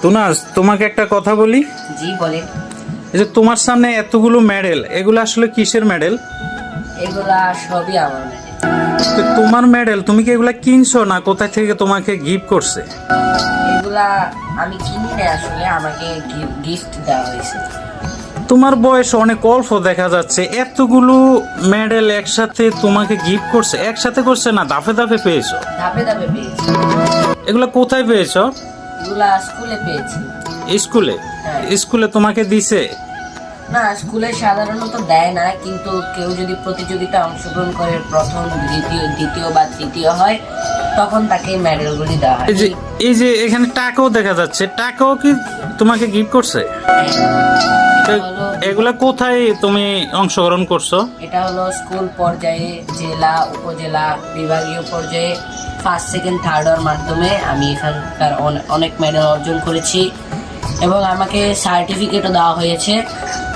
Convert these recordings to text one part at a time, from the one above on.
তুনাজ, তোমাকে একটা কথা বলি। জি বলেন। এই যে তোমার সামনে এতগুলো মেডেল, এগুলো আসলে কিসের মেডেল? এগুলা সবই আমার মেডেল। তো তোমার মেডেল, তুমি কি এগুলা কিনছো না কোথা থেকে তোমাকে গিফট করছে? এগুলা আমি কিনি না, আসলে আমাকে গিফট দেওয়া হয়েছে। তোমার বয়স অনেক অল্প দেখা যাচ্ছে, এতগুলো মেডেল একসাথে তোমাকে গিফট করছে? একসাথে করছে না, ধাপে ধাপে পেয়েছো? ধাপে ধাপে পেয়েছি। এগুলা কোথায় পেয়েছো? এগুলা স্কুলে পেয়েছি। স্কুলে? হ্যাঁ। স্কুলে তোমাকে দিছে? না, স্কুলে সাধারণত দেয় না, কিন্তু কেউ যদি প্রতিযোগিতা অংশগ্রহণ করে প্রথম, দ্বিতীয় বা তৃতীয় হয়, তখন তাকে মেডেলগুলি দেওয়া হয়। এই যে এখানে টাকাও দেখা যাচ্ছে, টাকাও কি তোমাকে গিফট করছে? এটা হলো এগুলা কোথায় তুমি অংশগ্রহণ করছো? এটা হলো স্কুল পর্যায়ে, জেলা, উপজেলা, বিভাগীয় পর্যায়ে ফার্স্ট, সেকেন্ড, থার্ড এর মাধ্যমে আমি এখানকার অনেক মেডেল অর্জন করেছি এবং আমাকে সার্টিফিকেটও দেওয়া হয়েছে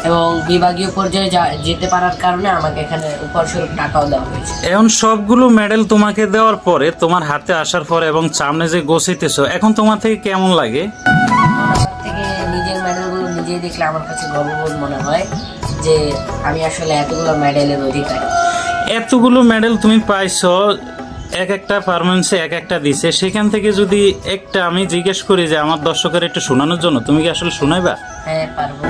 এবং বিভাগীয় পর্যায়ে যেতে পারার কারণে আমাকে এখানে উপহারস্বরূপ টাকাও দেওয়া হয়েছে। এখন সবগুলো মেডেল তোমাকে দেওয়ার পরে, তোমার হাতে আসার পরে এবং সামনে যে গোছাইতেছো, এখন তোমার থেকে কেমন লাগে? আমার থেকে নিজের মেডেলগুলো নিজেই দেখলে আমার কাছে গর্ববোধ মনে হয় যে আমি আসলে এতগুলো মেডেলের অধিকারী। এতগুলো মেডেল তুমি পাইছো, এক একটা পারফরমেন্সে এক একটা দিছে, সেখান থেকে যদি একটা আমি জিজ্ঞেস করি যে আমার দর্শকের একটু শোনানোর জন্য, তুমি কি আসলে শোনাইবা? হ্যাঁ, পারবো।